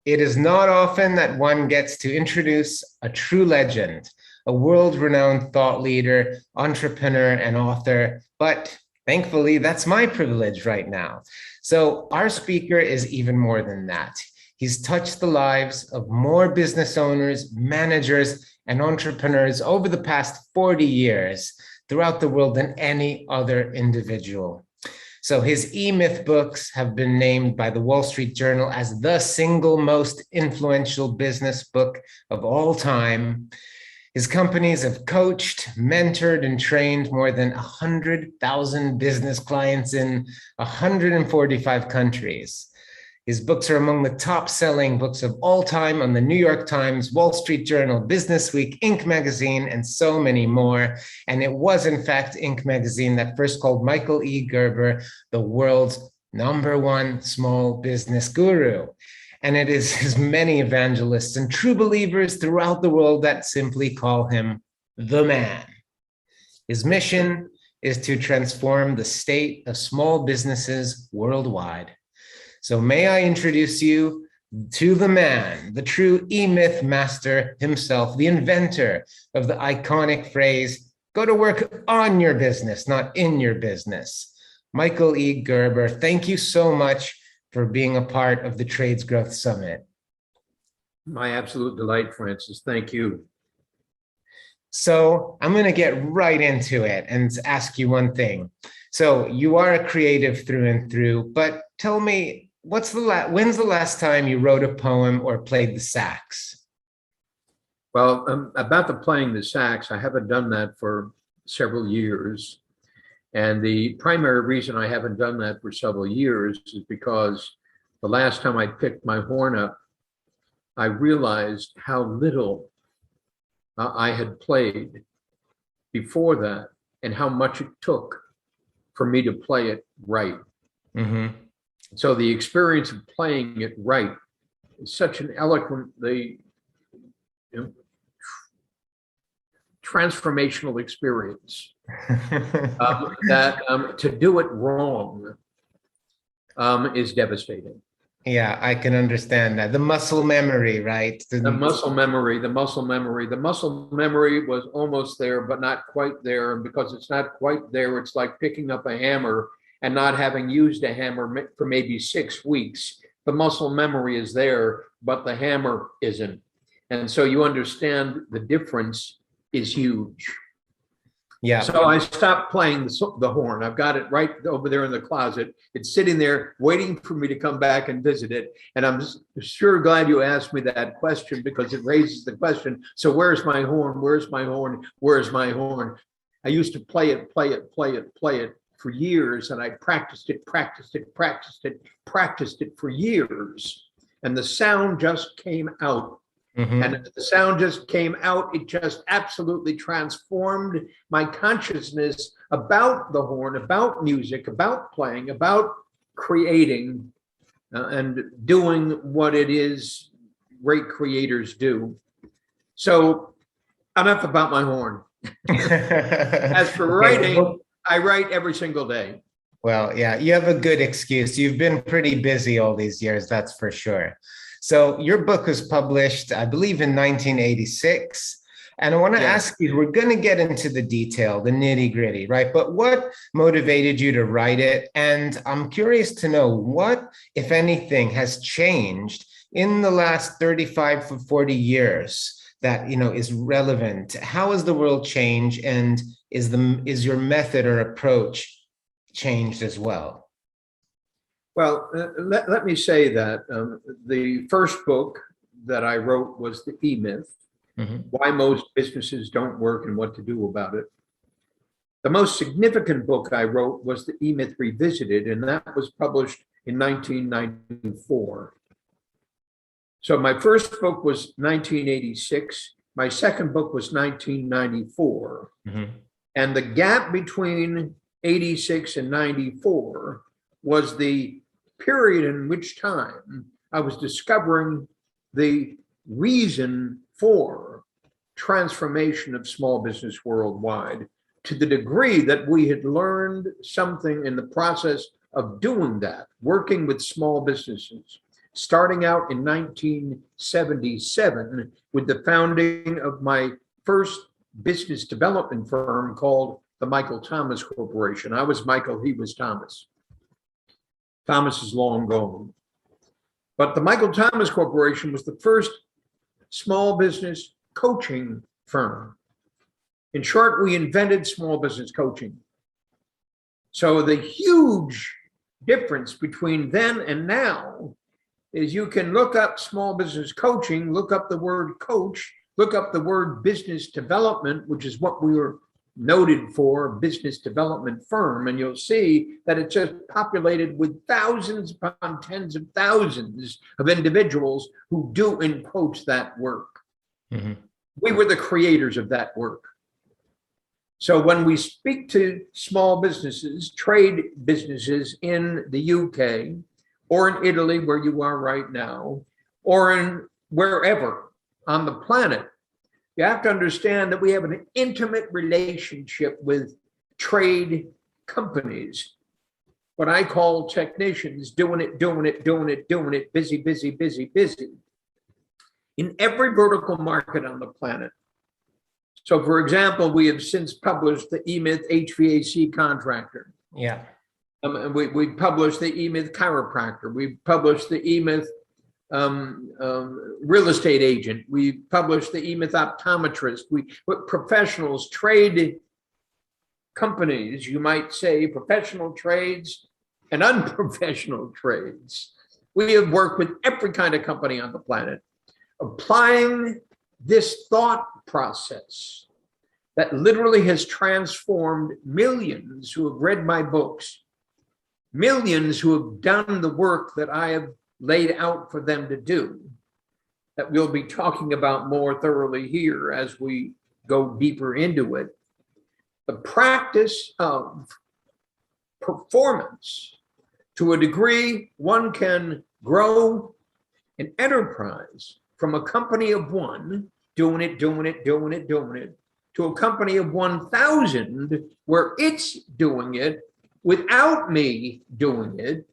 It is not often that one gets to introduce a true legend, a world-renowned thought leader, entrepreneur, and author, but thankfully, that's my privilege right now. So our speaker is even more than that. He's touched the lives of more business owners, managers, and entrepreneurs over the past 40 years throughout the world than any other individual. So his E-Myth books have been named by the Wall Street Journal as the single most influential business book of all time. His companies have coached, mentored, and trained more than 100,000 business clients in 145 countries. His books are among the top-selling books of all time on the New York Times, Wall Street Journal, Business Week, Inc. magazine, and so many more. And it was, in fact, Inc. magazine that first called Michael E. Gerber the world's #1 small business guru. And it is his many evangelists and true believers throughout the world that simply call him the man. His mission is to transform the state of small businesses worldwide. So may I introduce you to the man, the true E-Myth master himself, the inventor of the iconic phrase, go to work on your business, not in your business. Michael E. Gerber, thank you so much for being a part of the Trades Growth Summit. My absolute delight, Francis. Thank you. So I'm going to get right into it and ask you one thing. So you are a creative through and through, but tell me, when's the last time you wrote a poem or played the sax? Well, about the playing the sax, I haven't done that for several years. And the primary reason I haven't done that for several years is because the last time I picked my horn up, I realized how little I had played before that and how much it took for me to play it right. Mm-hmm. So the experience of playing it right is such an eloquently transformational experience that to do it wrong is devastating. Yeah, I can understand that. The muscle memory, right? The muscle memory was almost there, but not quite there. And because it's not quite there, it's like picking up a hammer and not having used a hammer for maybe 6 weeks. The muscle memory is there, but the hammer isn't. And so you understand the difference is huge. Yeah. So I stopped playing the horn. I've got it right over there in the closet. It's sitting there waiting for me to come back and visit it. And I'm sure glad you asked me that question because it raises the question. So where's my horn? Where's my horn? Where's my horn? I used to play it for years, and I practiced it for years. And the sound just came out. Mm-hmm. And the sound just came out. It just absolutely transformed my consciousness about the horn, about music, about playing, about creating and doing what it is great creators do. So enough about my horn. As for writing, I write every single day. Well, yeah, you have a good excuse. You've been pretty busy all these years, that's for sure. So your book was published, I believe, in 1986. And I want to ask you, we're going to get into the detail, the nitty gritty, right? But what motivated you to write it? And I'm curious to know what, if anything, has changed in the last 35 to 40 years that, is relevant. How has the world changed? And is your method or approach changed as well? Well, let me say that the first book that I wrote was the E-Myth, Why Most Businesses Don't Work and What to Do About It. The most significant book I wrote was the E-Myth Revisited, and that was published in 1994. So my first book was 1986. My second book was 1994. And the gap between 86 and 94 was the period in which time I was discovering the reason for transformation of small business worldwide, to the degree that we had learned something in the process of doing that, working with small businesses, starting out in 1977 with the founding of my first business development firm called the Michael Thomas Corporation. I was Michael, he was Thomas. Thomas is long gone. But the Michael Thomas Corporation was the first small business coaching firm. In short, we invented small business coaching. So the huge difference between then and now is you can look up small business coaching, look up the word coach, look up the word business development, which is what we were noted for, business development firm, and you'll see that it's just populated with thousands upon tens of thousands of individuals who do, in quotes, that work. Mm-hmm. We were the creators of that work. So when we speak to small businesses, trade businesses in the UK or in Italy, where you are right now, or in wherever on the planet, you have to understand that we have an intimate relationship with trade companies, what I call technicians, doing it, busy, busy, busy, busy, in every vertical market on the planet. So, for example, we have since published the eMyth HVAC Contractor. Yeah. We published the eMyth Chiropractor. We published the eMyth Real Estate Agent. We published the eMyth Optometrist. We professionals, trade companies, you might say, professional trades and unprofessional trades. We have worked with every kind of company on the planet, applying this thought process that literally has transformed millions who have read my books, millions who have done the work that I have laid out for them to do, that we'll be talking about more thoroughly here as we go deeper into it. The practice of performance, to a degree, one can grow an enterprise from a company of one, doing it, to a company of 1,000 where it's doing it without me doing it,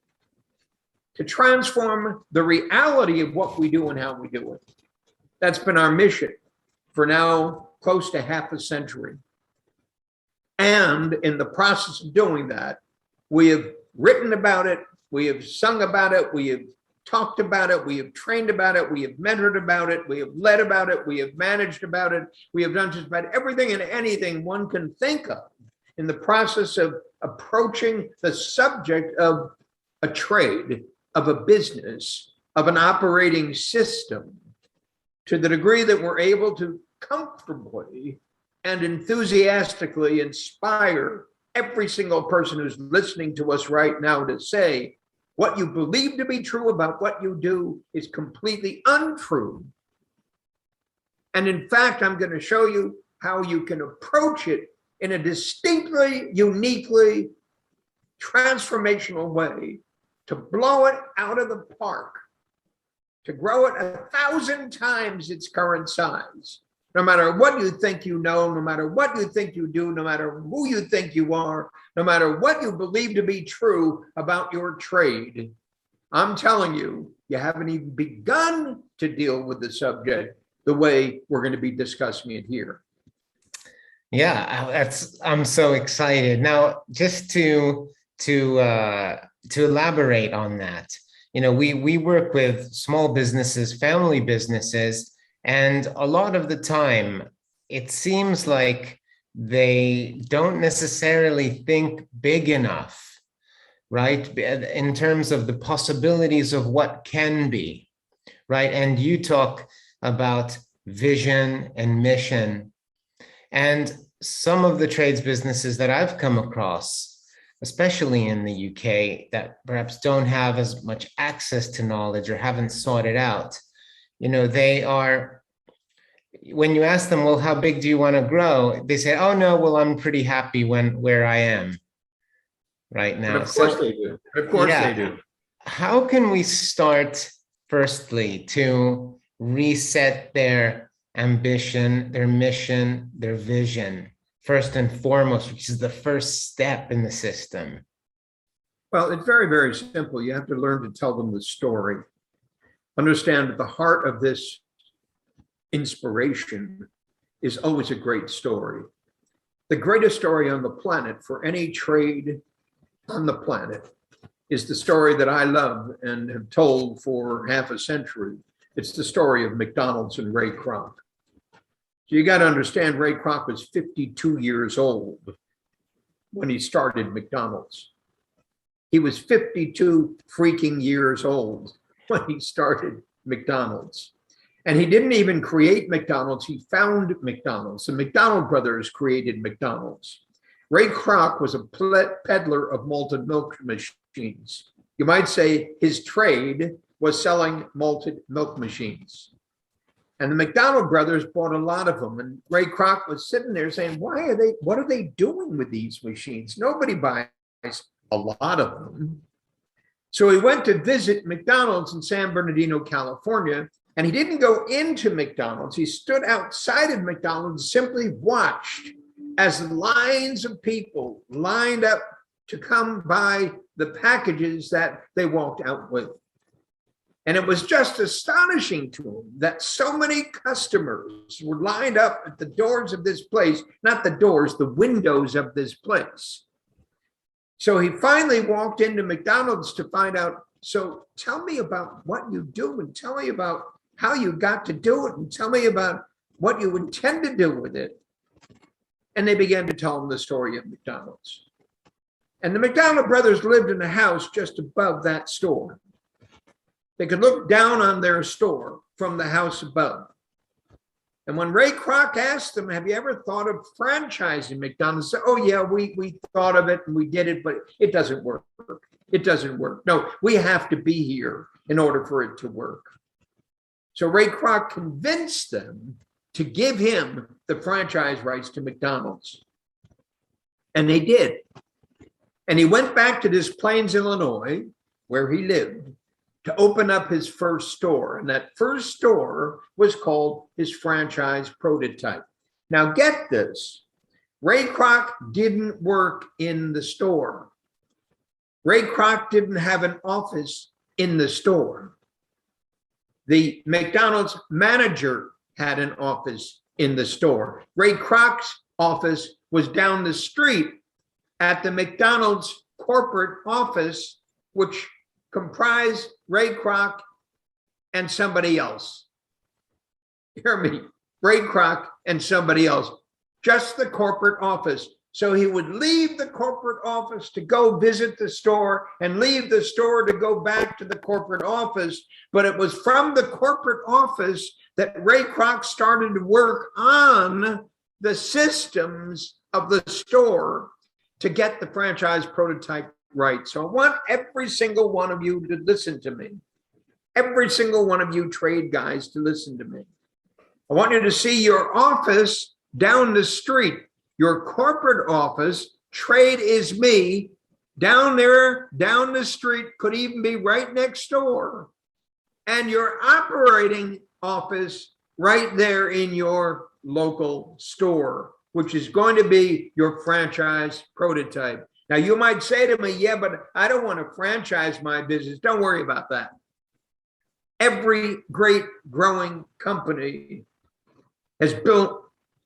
to transform the reality of what we do and how we do it. That's been our mission for now close to half a century. And in the process of doing that, we have written about it, we have sung about it, we have talked about it, we have trained about it, we have mentored about it, we have led about it, we have managed about it, we have done just about everything and anything one can think of in the process of approaching the subject of a trade, of a business, of an operating system, to the degree that we're able to comfortably and enthusiastically inspire every single person who's listening to us right now to say, what you believe to be true about what you do is completely untrue. And in fact, I'm going to show you how you can approach it in a distinctly, uniquely transformational way to blow it out of the park, to grow it 1,000 times its current size. No matter what you think you know, no matter what you think you do, no matter who you think you are, no matter what you believe to be true about your trade, I'm telling you, you haven't even begun to deal with the subject the way we're going to be discussing it here. Yeah, I'm so excited. Now, just to elaborate on that, we work with small businesses, family businesses, and a lot of the time, it seems like they don't necessarily think big enough, right? In terms of the possibilities of what can be, right? And you talk about vision and mission. And some of the trades businesses that I've come across, especially in the UK, that perhaps don't have as much access to knowledge or haven't sought it out, they are, when you ask them, well, how big do you want to grow? They say, oh, no, well, I'm pretty happy where I am right now. But of course they do. Of course they do. How can we start, firstly, to reset their ambition, their mission, their vision, first and foremost, which is the first step in the system? Well, it's very, very simple. You have to learn to tell them the story. understand that the heart of this inspiration is always a great story. The greatest story on the planet for any trade on the planet is the story that I love and have told for half a century. It's the story of McDonald's and Ray Kroc. So you got to understand, Ray Kroc was 52 years old when he started McDonald's. He was 52 freaking years old when he started McDonald's. And he didn't even create McDonald's, he found McDonald's. The McDonald brothers created McDonald's. Ray Kroc was a peddler of malted milk machines. You might say his trade was selling malted milk machines. And the McDonald brothers bought a lot of them. And Ray Kroc was sitting there saying, what are they doing with these machines? Nobody buys a lot of them. So he went to visit McDonald's in San Bernardino, California, and he didn't go into McDonald's. He stood outside of McDonald's, simply watched as lines of people lined up to come buy the packages that they walked out with. And it was just astonishing to him that so many customers were lined up at the doors of this place, not the doors, the windows of this place. So he finally walked into McDonald's to find out, so tell me about what you do and tell me about how you got to do it and tell me about what you intend to do with it. And they began to tell him the story of McDonald's. And the McDonald brothers lived in a house just above that store. They could look down on their store from the house above. And when Ray Kroc asked them, have you ever thought of franchising McDonald's? They said, oh yeah, we thought of it and we did it, but it doesn't work. It doesn't work. No, we have to be here in order for it to work. So Ray Kroc convinced them to give him the franchise rights to McDonald's. And they did. And he went back to Des Plaines, Illinois, where he lived, to open up his first store. And that first store was called his franchise prototype. Now get this, Ray Kroc didn't work in the store. Ray Kroc didn't have an office in the store. The McDonald's manager had an office in the store. Ray Kroc's office was down the street at the McDonald's corporate office, which comprised Ray Kroc and somebody else. Hear me, Ray Kroc and somebody else, just the corporate office. So he would leave the corporate office to go visit the store and leave the store to go back to the corporate office. But it was from the corporate office that Ray Kroc started to work on the systems of the store to get the franchise prototype right. So I want every single one of you to listen to me. Every single one of you trade guys to listen to me. I want you to see your office down the street. Your corporate office, trade is me, down there, down the street, could even be right next door. And your operating office right there in your local store, which is going to be your franchise prototype. Now you might say to me, yeah, but I don't want to franchise my business. Don't worry about that. Every great growing company has built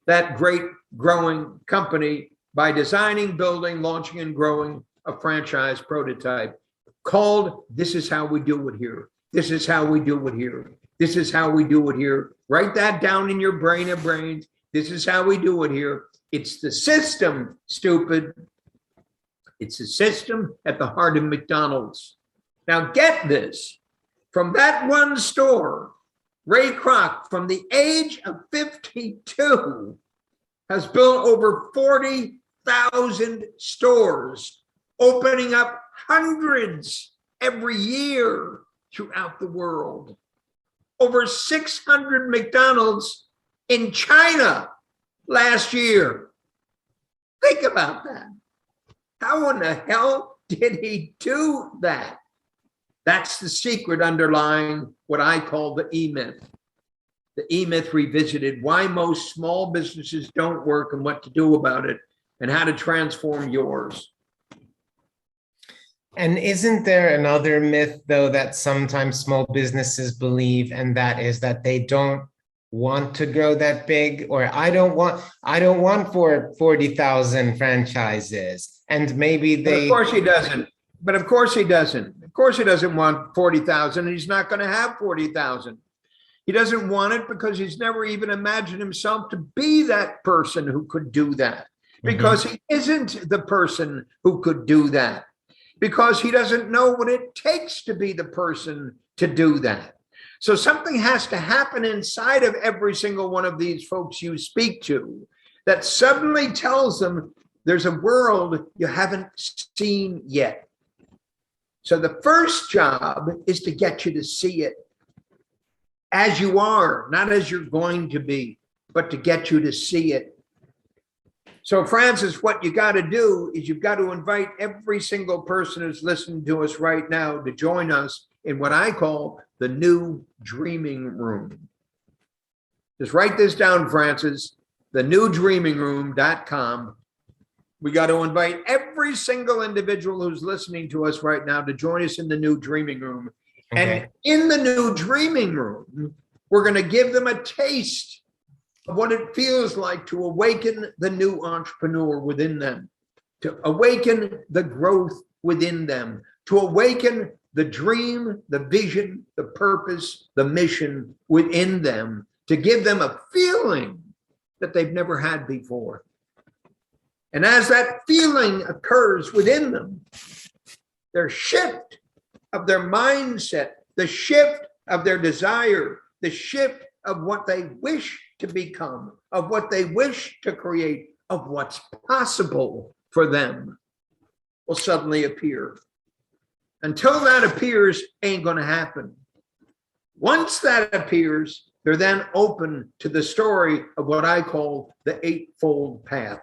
that great growing company by designing, building, launching, and growing a franchise prototype called This Is How We Do It Here. This is how we do it here. This is how we do it here. Write that down in your brain of brains. This is how we do it here. It's the system, stupid. It's the system at the heart of McDonald's. Now get this. From that one store, Ray Kroc, from the age of 52, has built over 40,000 stores, opening up hundreds every year throughout the world. Over 600 McDonald's in China last year. Think about that. How in the hell did he do that? That's the secret underlying what I call the E-Myth. The E-Myth revisited, why most small businesses don't work and what to do about it and how to transform yours. And isn't there another myth, though, that sometimes small businesses believe, and that is that they don't want to grow that big, or I don't want 40,000 franchises, and maybe But of they. course he doesn't. But of course he doesn't. Of course he doesn't want 40,000, and he's not going to have 40,000. He doesn't want it because he's never even imagined himself to be that person who could do that. Because he isn't the person who could do that. Because he doesn't know what it takes to be the person to do that. So something has to happen inside of every single one of these folks you speak to that suddenly tells them there's a world you haven't seen yet. So the first job is to get you to see it as you are, not as you're going to be, but to get you to see it. So Francis, what you got to do is you've got to invite every single person who's listening to us right now to join us in what I call the new dreaming room. Just write this down, Francis, thenewdreamingroom.com. We got to invite every single individual who's listening to us right now to join us in the new dreaming room. Okay. And in the new dreaming room, we're going to give them a taste of what it feels like to awaken the new entrepreneur within them, to awaken the growth within them, to awaken the dream, the vision, the purpose, the mission within them, to give them a feeling that they've never had before. And as that feeling occurs within them, their shift of their mindset, the shift of their desire, the shift of what they wish to become, of what they wish to create, of what's possible for them will suddenly appear. Until that appears, ain't going to happen. Once that appears, they're then open to the story of what I call the eightfold path.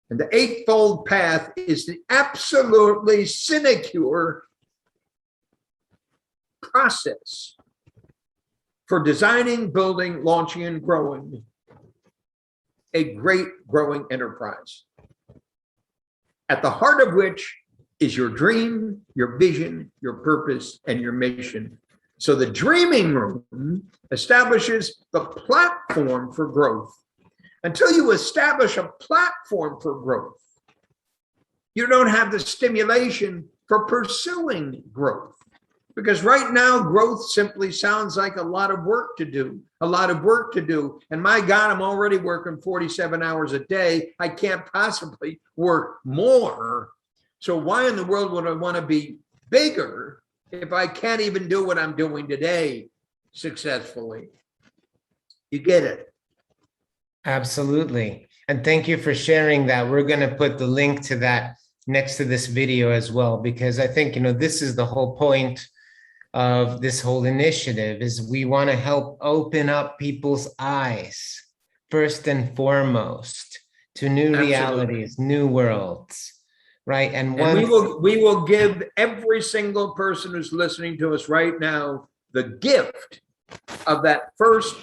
And the eightfold path is the absolutely sinecure process for designing, building, launching, and growing a great growing enterprise, at the heart of which is your dream, your vision, your purpose, and your mission. So the dreaming room establishes the platform for growth. Until you establish a platform for growth, you don't have the stimulation for pursuing growth. Because right now, growth simply sounds like a lot of work to do, a lot of work to do. And my God, I'm already working 47 hours a day. I can't possibly work more. So why in the world would I want to be bigger if I can't even do what I'm doing today successfully? You get it? Absolutely. And thank you for sharing that. We're going to put the link to that next to this video as well, because I think, this is the whole point of this whole initiative, is we want to help open up people's eyes, first and foremost, to new realities, new worlds, right? And we will give every single person who's listening to us right now the gift of that first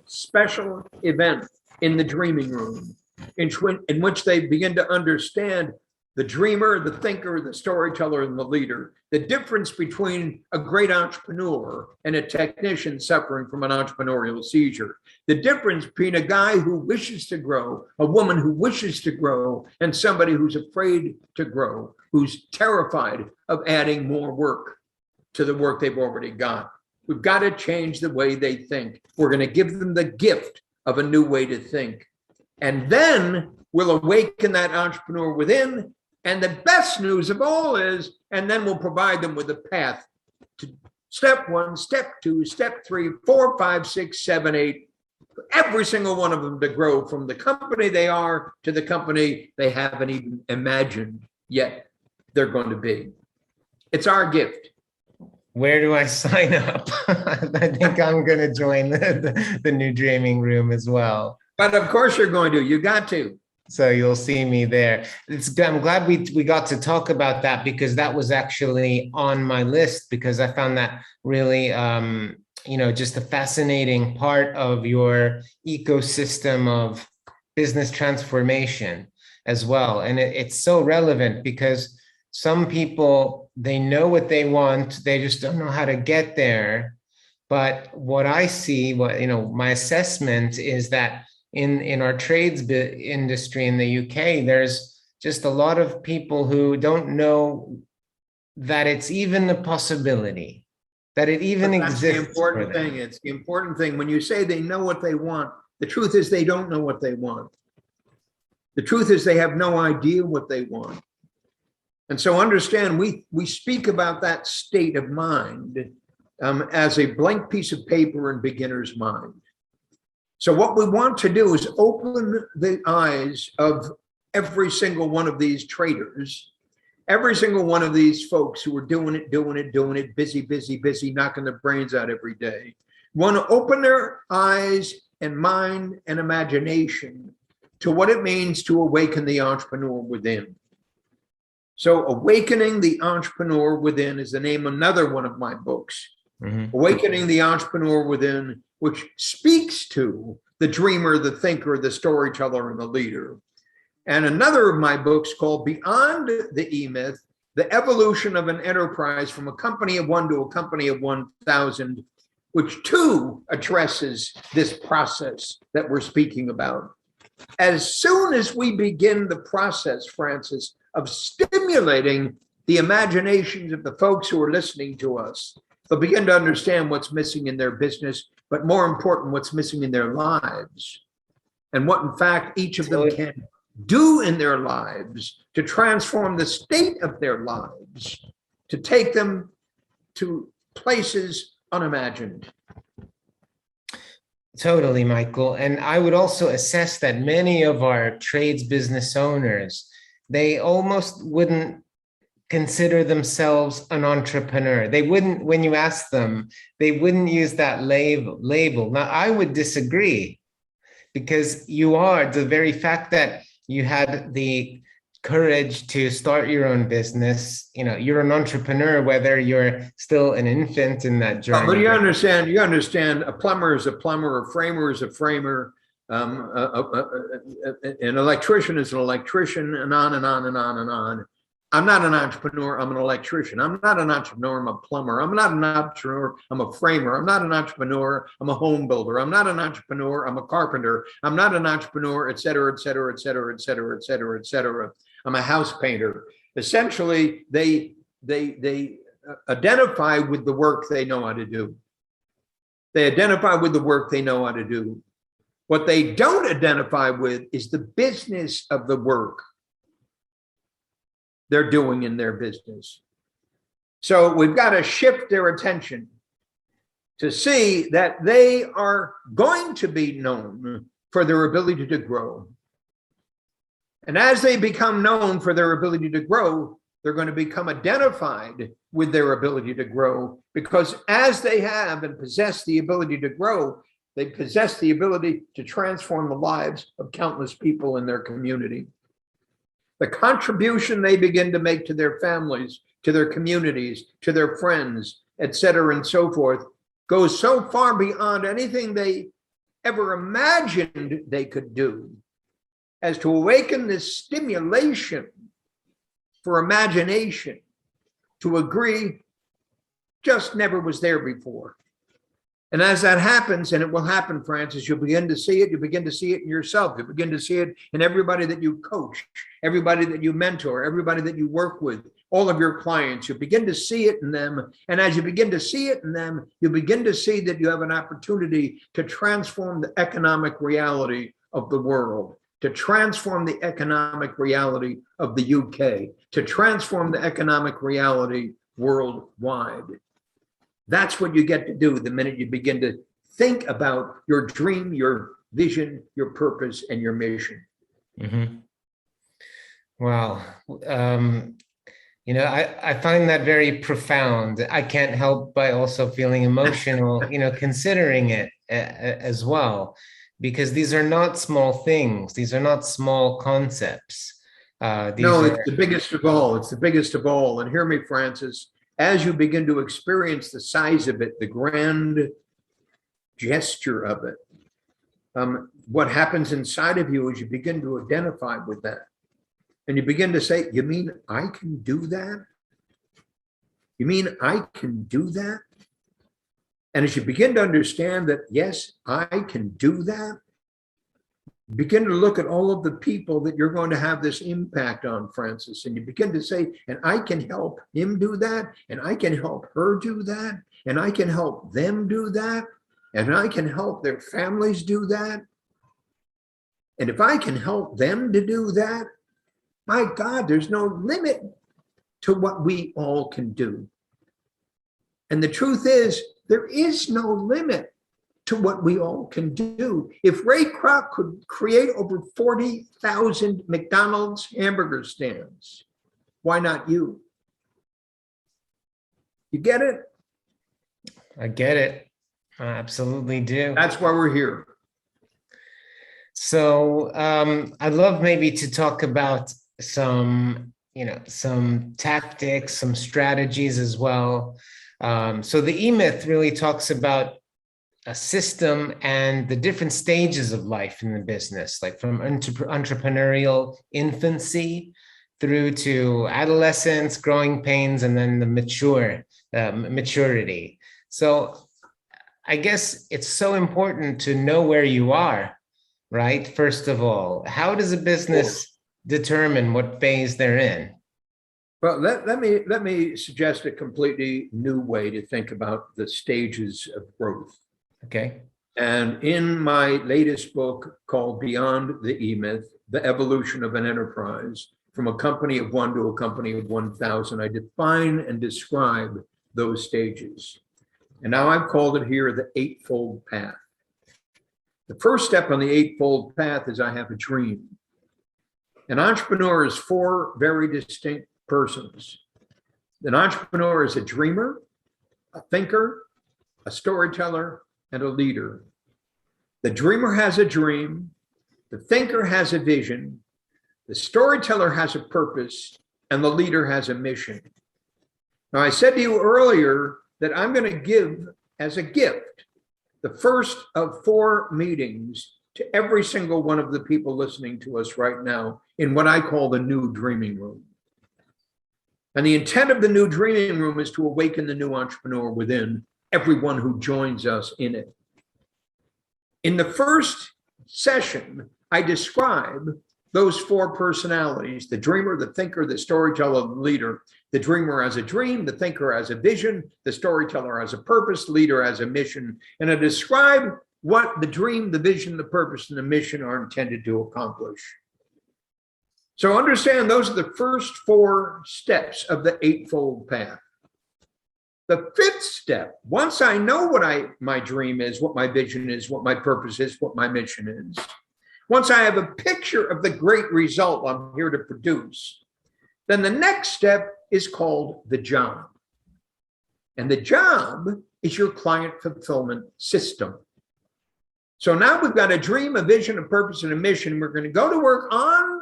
special event in the dreaming room, in which they begin to understand the dreamer, the thinker, the storyteller, and the leader, the difference between a great entrepreneur and a technician suffering from an entrepreneurial seizure, the difference between a guy who wishes to grow, a woman who wishes to grow, and somebody who's afraid to grow, who's terrified of adding more work to the work they've already got. We've got to change the way they think. We're going to give them the gift of a new way to think. And then we'll awaken that entrepreneur within. And the best news of all is, and then we'll provide them with a path to step 1, step 2, step 3, 4, 5, 6, 7, 8, for every single one of them to grow from the company they are to the company they haven't even imagined yet they're going to be. It's our gift. Where do I sign up? I think I'm going to join the new dreaming room as well. But of course you're going to. You got to. So you'll see me there. I'm glad we got to talk about that, because that was actually on my list, because I found that really, just a fascinating part of your ecosystem of business transformation as well. And it's so relevant, because some people, they know what they want, they just don't know how to get there. But what I see, my assessment is that in our trades industry in the UK, there's just a lot of people who don't know that it's even a possibility, that it even That's the exists. important thing. It's the important thing. When you say they know what they want, the truth is they don't know what they want. The truth is they have no idea what they want. And so understand, we speak about that state of mind as a blank piece of paper in beginner's mind. So what we want to do is open the eyes of every single one of these traders, every single one of these folks who are doing it, busy, knocking their brains out every day. Want to open their eyes and mind and imagination to what it means to awaken the entrepreneur within. So Awakening the Entrepreneur Within is the name of another one of my books. Mm-hmm. Awakening the Entrepreneur Within, which speaks to the dreamer, the thinker, the storyteller, and the leader. And another of my books called Beyond the E-Myth, The Evolution of an Enterprise from a Company of One to a Company of 1,000, which too addresses this process that we're speaking about. As soon as we begin the process, Francis, of stimulating the imaginations of the folks who are listening to us, they'll begin to understand what's missing in their business, but more important, what's missing in their lives, and what, in fact, each of them can do in their lives to transform the state of their lives, to take them to places unimagined. Totally, Michael. And I would also assess that many of our trades business owners, they almost wouldn't consider themselves an entrepreneur. They wouldn't, when you ask them, they wouldn't use that label. Now, I would disagree, because you are, the very fact that you had the courage to start your own business, you're an entrepreneur, whether you're still an infant in that journey. But you understand, a plumber is a plumber, a framer is a framer, an electrician is an electrician, and on and on and on and on. I'm not an entrepreneur, I'm an electrician. I'm not an entrepreneur, I'm a plumber. I'm not an entrepreneur, I'm a framer. I'm not an entrepreneur, I'm a home builder. I'm not an entrepreneur, I'm a carpenter. I'm not an entrepreneur, et cetera, et cetera, et cetera, et cetera, et cetera, et cetera. I'm a house painter. Essentially, they identify with the work they know how to do. They identify with the work they know how to do. What they don't identify with is the business of the work they're doing in their business. So we've got to shift their attention to see that they are going to be known for their ability to grow. And as they become known for their ability to grow, they're going to become identified with their ability to grow, because as they have and possess the ability to grow, they possess the ability to transform the lives of countless people in their community. The contribution they begin to make to their families, to their communities, to their friends, et cetera, and so forth, goes so far beyond anything they ever imagined they could do, as to awaken this stimulation for imagination to agree just never was there before. And as that happens, and it will happen, Francis, you'll begin to see it. You begin to see it in yourself. You begin to see it in everybody that you coach, everybody that you mentor, everybody that you work with, all of your clients. You begin to see it in them. And as you begin to see it in them, you begin to see that you have an opportunity to transform the economic reality of the world, to transform the economic reality of the UK, to transform the economic reality worldwide. That's what you get to do the minute you begin to think about your dream, your vision, your purpose, and your mission. Mm-hmm. Wow. I find that very profound. I can't help by also feeling emotional, considering it as well, because these are not small things. These are not small concepts. It's the biggest of all. It's the biggest of all. And hear me, Francis, as you begin to experience the size of it, the grand gesture of it, what happens inside of you is you begin to identify with that. And you begin to say, you mean I can do that? You mean I can do that? And as you begin to understand that, yes, I can do that, begin to look at all of the people that you're going to have this impact on, Francis. And you begin to say, and I can help him do that, and I can help her do that, and I can help them do that, and I can help their families do that. And if I can help them to do that, my God, there's no limit to what we all can do. And the truth is, there is no limit to what we all can do. If Ray Kroc could create over 40,000 McDonald's hamburger stands, why not you? You get it? I get it. I absolutely do. That's why we're here. So I'd love maybe to talk about some tactics, some strategies as well. So the E-Myth really talks about a system and the different stages of life in the business, like from entrepreneurial infancy through to adolescence, growing pains, and then the maturity. So I guess it's so important to know where you are, right? First of all, how does a business determine what phase they're in? Well, let me suggest a completely new way to think about the stages of growth. Okay. And in my latest book called Beyond the E-Myth, The Evolution of an Enterprise, from a company of one to a company of 1,000, I define and describe those stages. And now I've called it here the Eightfold Path. The first step on the Eightfold Path is I have a dream. An entrepreneur is four very distinct persons. An entrepreneur is a dreamer, a thinker, a storyteller, and a leader. The dreamer has a dream, the thinker has a vision, the storyteller has a purpose, and the leader has a mission. Now, I said to you earlier that I'm going to give as a gift the first of 4 meetings to every single one of the people listening to us right now in what I call the new dreaming room. And the intent of the new dreaming room is to awaken the new entrepreneur within everyone who joins us in it. In the first session, I describe those 4 personalities: the dreamer, the thinker, the storyteller, the leader. The dreamer has a dream, the thinker has a vision, the storyteller has a purpose, leader has a mission. And I describe what the dream, the vision, the purpose, and the mission are intended to accomplish. So understand those are the first 4 steps of the Eightfold Path. The 5th step, once I know what my dream is, what my vision is, what my purpose is, what my mission is, once I have a picture of the great result I'm here to produce, then the next step is called the job. And the job is your client fulfillment system. So now we've got a dream, a vision, a purpose, and a mission. We're going to go to work on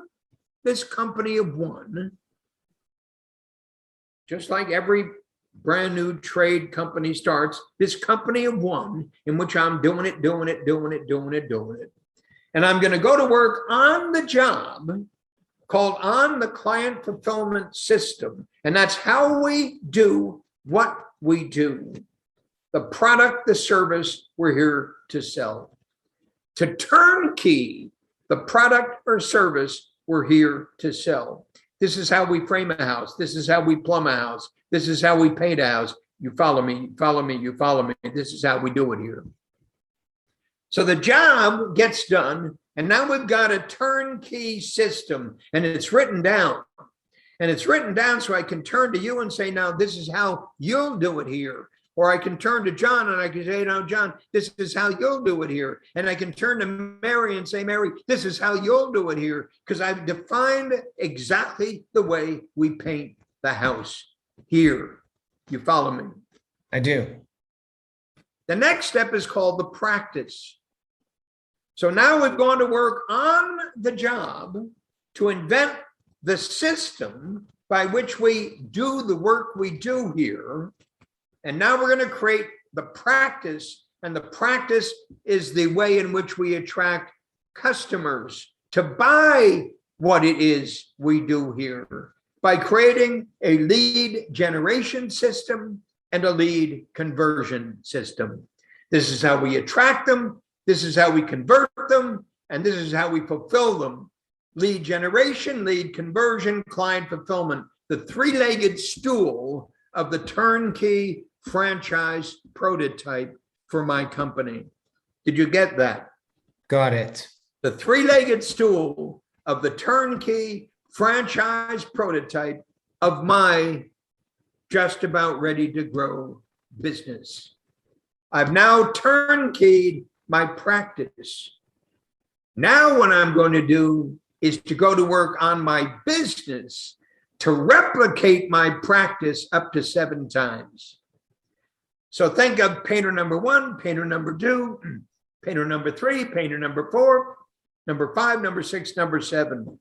this company of one, just like every brand new trade company starts, this company of one in which I'm doing it. And I'm going to go to work on the job called on the client fulfillment system. And that's how we do what we do. The product, the service we're here to sell. To turnkey the product or service we're here to sell. This is how we frame a house. This is how we plumb a house. This is how we paint a house. You follow me, you follow me, you follow me. This is how we do it here. So the job gets done, and now we've got a turnkey system, and it's written down. And it's written down so I can turn to you and say, now this is how you'll do it here. Or I can turn to John and I can say, no, John, this is how you'll do it here. And I can turn to Mary and say, Mary, this is how you'll do it here. Because I've defined exactly the way we paint the house here. You follow me? I do. The next step is called the practice. So now we've gone to work on the job to invent the system by which we do the work we do here. And now we're going to create the practice, and the practice is the way in which we attract customers to buy what it is we do here by creating a lead generation system and a lead conversion system. This is how we attract them. This is how we convert them. And this is how we fulfill them. Lead generation, lead conversion, client fulfillment, the three-legged stool of the turnkey franchise prototype for my company. Did you get that? Got it. The three-legged stool of the turnkey franchise prototype of my just about ready to grow business. I've now turnkeyed my practice. Now what I'm going to do is to go to work on my business to replicate my practice up to 7 times. So think of painter number 1, painter number 2, painter number 3, painter number 4, number 5, number 6, number 7.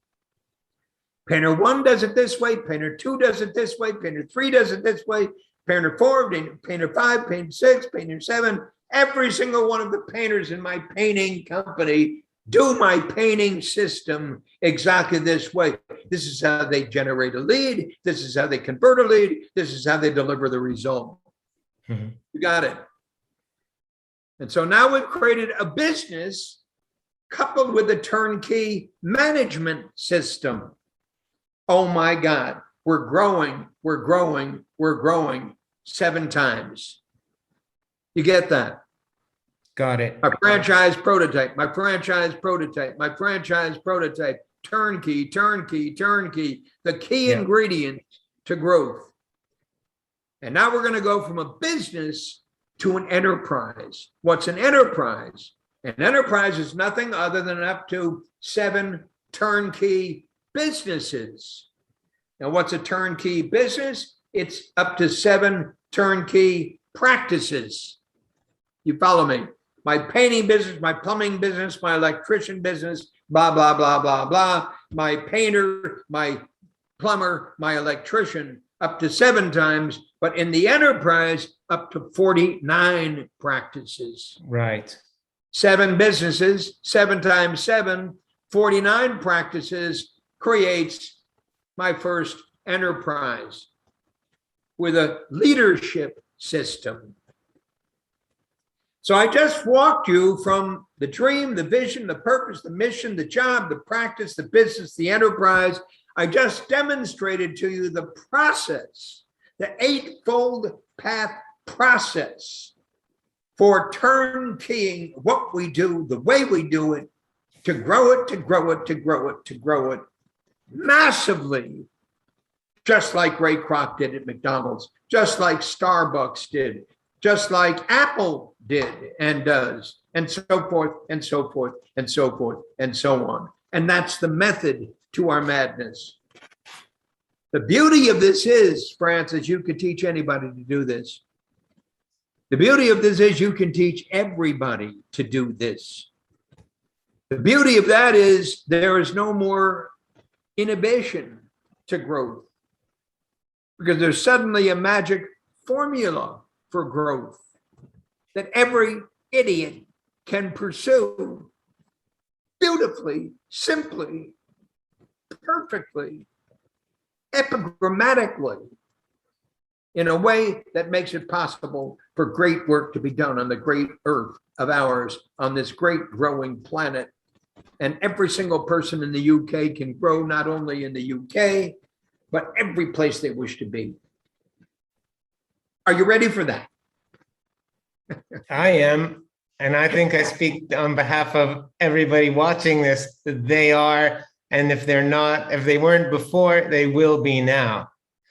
Painter 1 does it this way, painter 2 does it this way, painter 3 does it this way, painter 4, painter 5, painter 6, painter 7. Every single one of the painters in my painting company do my painting system exactly this way. This is how they generate a lead. This is how they convert a lead. This is how they deliver the result. Mm-hmm. You got it. And so now we've created a business coupled with a turnkey management system. Oh my God, we're growing 7 times. You get that? Got it. My franchise prototype, turnkey, the key ingredient to growth. And now we're going to go from a business to an enterprise. What's an enterprise? An enterprise is nothing other than up to 7 turnkey businesses. Now, what's a turnkey business? It's up to 7 turnkey practices. You follow me? My painting business, my plumbing business, my electrician business, blah, blah, blah, blah, blah. My painter, my plumber, my electrician, up to 7 times. But in the enterprise, up to 49 practices. Right. 7 businesses, 7 times 7, 49 practices creates my first enterprise with a leadership system. So I just walked you from the dream, the vision, the purpose, the mission, the job, the practice, the business, the enterprise. I just demonstrated to you the process, the 8-fold path process for turnkeying what we do, the way we do it, to grow it, to grow it, to grow it, to grow it massively, just like Ray Kroc did at McDonald's, just like Starbucks did, just like Apple did and does, and so forth, and so forth, and so forth, and so on. And that's the method to our madness. The beauty of this is, Francis, you could teach anybody to do this. The beauty of this is you can teach everybody to do this. The beauty of that is there is no more inhibition to growth because there's suddenly a magic formula for growth that every idiot can pursue beautifully, simply, perfectly, epigrammatically, in a way that makes it possible for great work to be done on the great earth of ours, on this great growing planet. And every single person in the UK can grow not only in the UK, but every place they wish to be. Are you ready for that? I am. And I think I speak on behalf of everybody watching this, that they are. And if they're not, if they weren't before, they will be now.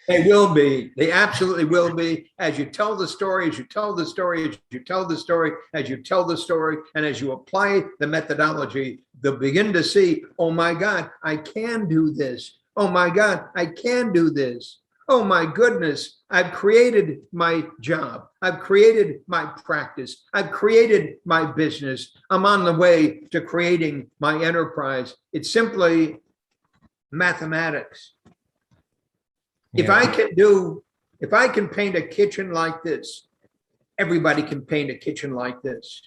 They will be. They absolutely will be. As you tell the story, as you tell the story, as you tell the story, as you tell the story, and as you apply the methodology, they'll begin to see, oh my God, I can do this. Oh my God, I can do this. Oh my goodness, I've created my job. I've created my practice. I've created my business. I'm on the way to creating my enterprise. It's simply mathematics. Yeah. If I can paint a kitchen like this, everybody can paint a kitchen like this.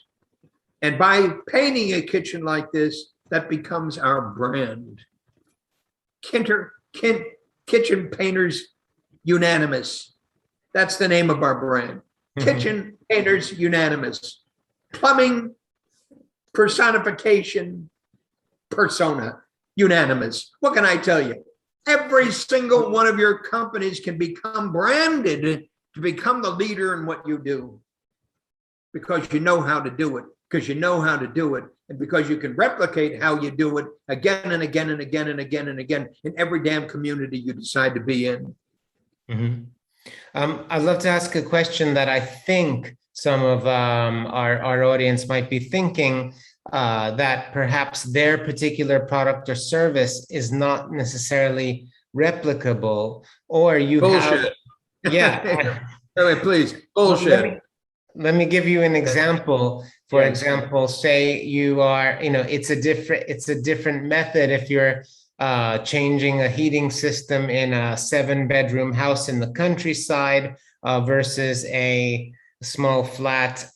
And by painting a kitchen like this, that becomes our brand. Kitchen Painters Unanimous. That's the name of our brand. Kitchen Painters Unanimous. Plumbing personification persona unanimous. What can I tell you? Every single one of your companies can become branded to become the leader in what you do because you know how to do it, because you know how to do it, and because you can replicate how you do it again and again and again and again and again in every damn community you decide to be in. I'd love to ask a question that I think some of our audience might be thinking, that perhaps their particular product or service is not necessarily replicable, or you Bullshit. Yeah. Please, bullshit. Let me give you an example. For example, say you are, it's a different method if you're changing a heating system in a 7-bedroom house in the countryside versus a small flat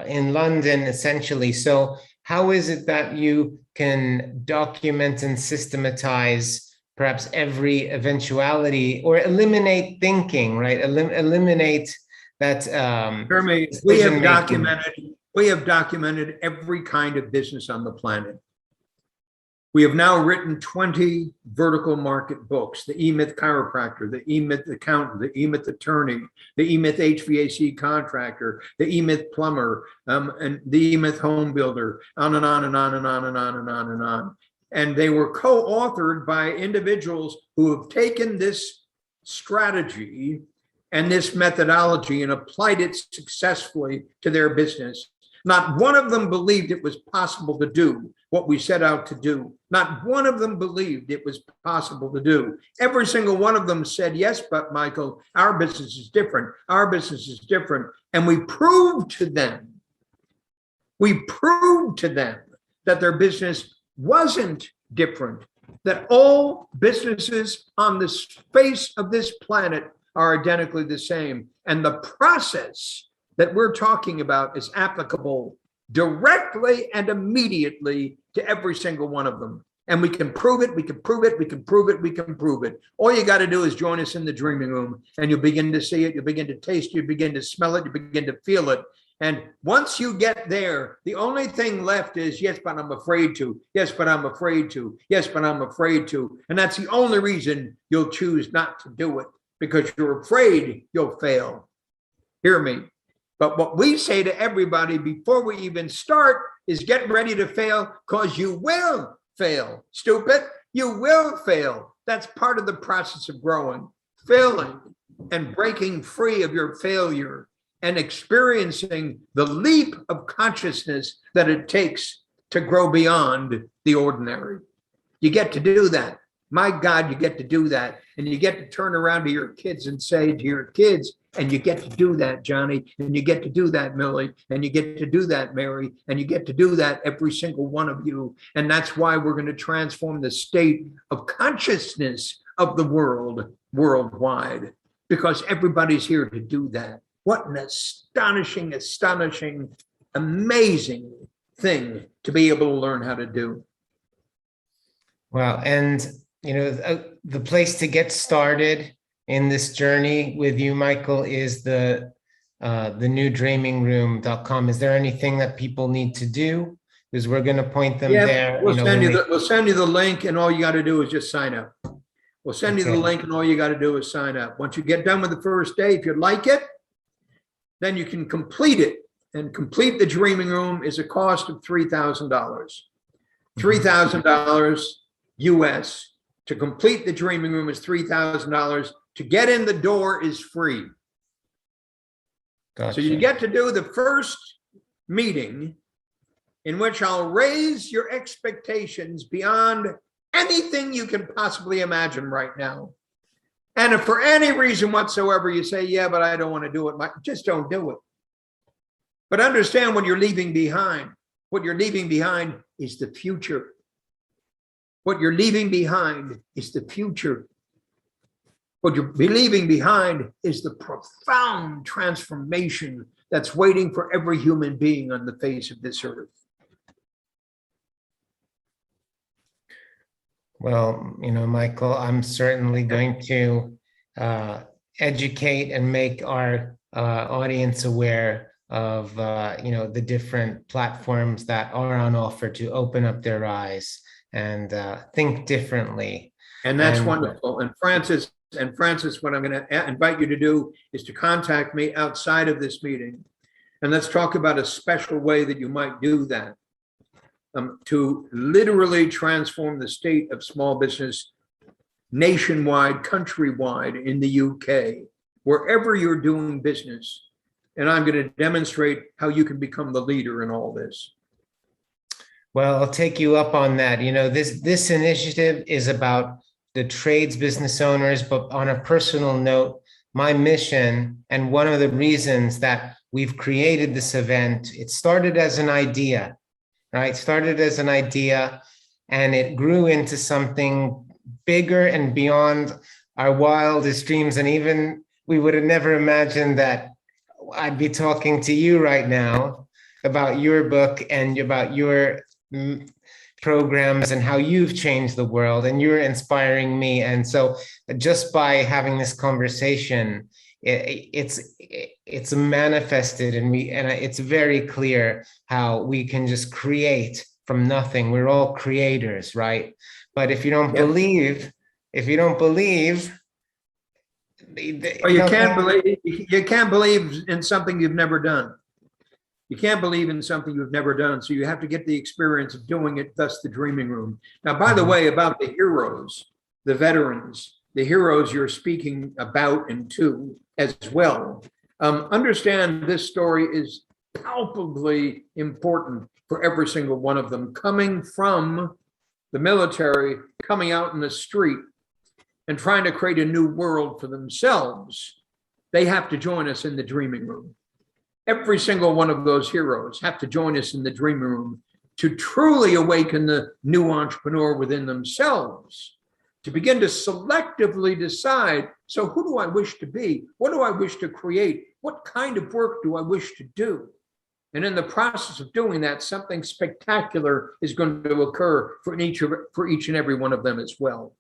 in London, essentially. So how is it that you can document and systematize perhaps every eventuality, or eliminate thinking, right? Eliminate that. Jeremy, we have documented every kind of business on the planet. We have now written 20 vertical market books: the E-Myth Chiropractor, the E-Myth Accountant, the E-Myth Attorney, the E-Myth HVAC Contractor, the E-Myth Plumber, and the E-Myth Home Builder, on and on and on and on and on and on and on. And they were co-authored by individuals who have taken this strategy and this methodology and applied it successfully to their business. Not one of them believed it was possible to do what we set out to do. Not one of them believed it was possible to do. Every single one of them said, yes, but Michael, our business is different. Our business is different. And we proved to them that their business wasn't different, that all businesses on the face of this planet are identically the same. And the process that we're talking about is applicable directly and immediately to every single one of them. And we can prove it, we can prove it, we can prove it, we can prove it. All you got to do is join us in the dreaming room, and you'll begin to see it, you'll begin to taste it, you begin to smell it, you begin to feel it. And once you get there, the only thing left is, yes, but I'm afraid to. Yes, but I'm afraid to. Yes, but I'm afraid to. And that's the only reason you'll choose not to do it, because you're afraid you'll fail. Hear me. But what we say to everybody before we even start is get ready to fail, because you will fail. Stupid, you will fail. That's part of the process of growing, failing and breaking free of your failure and experiencing the leap of consciousness that it takes to grow beyond the ordinary. You get to do that. My God, you get to do that. And you get to turn around to your kids and say to your kids, and you get to do that, Johnny, and you get to do that, Millie, and you get to do that, Mary, and you get to do that, every single one of you. And that's why we're going to transform the state of consciousness of the world worldwide, because everybody's here to do that. What an astonishing, amazing thing to be able to learn how to do. Wow. And, the place to get started in this journey with you, Michael, is the newdreamingroom.com. Is there anything that people need to do? Because we're going to point them there. We'll send you the link, and all you got to do is just sign up. We'll send you the link, and all you got to do is sign up. Once you get done with the first day, if you like it, then you can complete it. And complete the Dreaming Room is a cost of $3,000. $3,000 US. To complete the Dreaming Room is $3,000. To get in the door is free. Gotcha. So you get to do the first meeting, in which I'll raise your expectations beyond anything you can possibly imagine right now. And if for any reason whatsoever you say, yeah, but I don't want to do it, just don't do it. But understand what you're leaving behind. What you're leaving behind is the future. What you're leaving behind is the future. What you're leaving behind is the profound transformation that's waiting for every human being on the face of this earth. Well, Michael, I'm certainly going to educate and make our audience aware of, the different platforms that are on offer to open up their eyes and think differently. And that's wonderful. And Francis, what I'm going to invite you to do is to contact me outside of this meeting. And let's talk about a special way that you might do that to literally transform the state of small business nationwide, countrywide, in the UK, wherever you're doing business. And I'm going to demonstrate how you can become the leader in all this. Well, I'll take you up on that. This initiative is about the trades business owners, but on a personal note, my mission and one of the reasons that we've created this event, it started as an idea, right? Started as an idea, and it grew into something bigger and beyond our wildest dreams. And even we would have never imagined that I'd be talking to you right now about your book and about your programs and how you've changed the world, and you're inspiring me. And so just by having this conversation, it's manifested, and it's very clear how we can just create from nothing. We're all creators, right? But if you don't believe, well, you can't believe in something you've never done. You can't believe in something you've never done. So you have to get the experience of doing it, thus the dreaming room. Now, by the way, about the heroes, the veterans, the heroes you're speaking about and to as well, understand this story is palpably important for every single one of them, coming from the military, coming out in the street and trying to create a new world for themselves. They have to join us in the dreaming room. Every single one of those heroes have to join us in the dreaming room to truly awaken the new entrepreneur within themselves, to begin to selectively decide, so who do I wish to be? What do I wish to create? What kind of work do I wish to do? And in the process of doing that, something spectacular is going to occur for each and every one of them as well.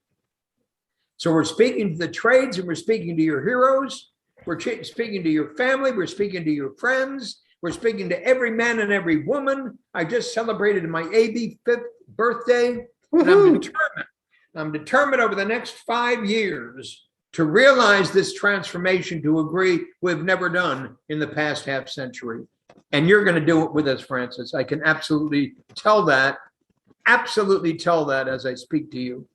So we're speaking to the trades, and we're speaking to your heroes. We're speaking to your family. We're speaking to your friends. We're speaking to every man and every woman. I just celebrated my 85th birthday, and I'm determined over the next 5 years to realize this transformation to a degree we've never done in the past half century. And you're going to do it with us, Francis. I can absolutely tell that as I speak to you.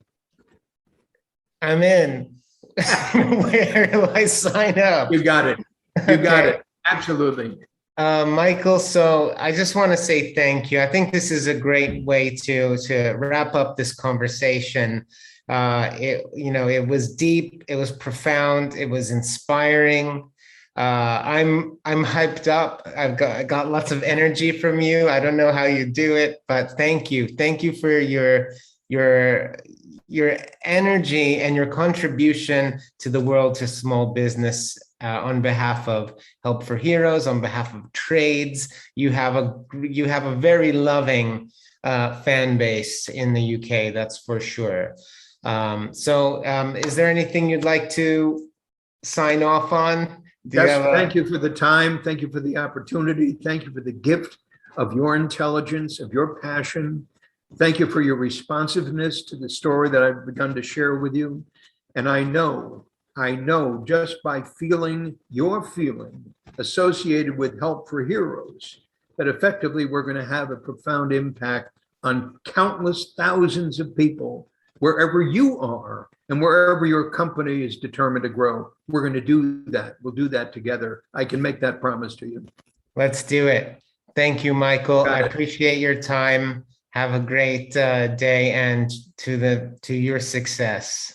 I'm in. Where do I sign up? You got it. You got it. Absolutely. Michael, so I just want to say thank you. I think this is a great way to wrap up this conversation. It was deep, it was profound, it was inspiring. I'm hyped up. I got lots of energy from you. I don't know how you do it, but thank you. Thank you for your energy and your contribution to the world, to small business, on behalf of Help for Heroes, on behalf of trades. You have a very loving fan base in the UK, that's for sure. Is there anything you'd like to sign off on? Thank you for the time. Thank you for the opportunity. Thank you for the gift of your intelligence, of your passion. Thank you for your responsiveness to the story that I've begun to share with you. And I know just by feeling your feeling associated with Help for Heroes, that effectively we're going to have a profound impact on countless thousands of people wherever you are and wherever your company is determined to grow. We're going to do that. We'll do that together. I can make that promise to you. Let's do it. Thank you, Michael. I appreciate your time. Have a great day, and to your success.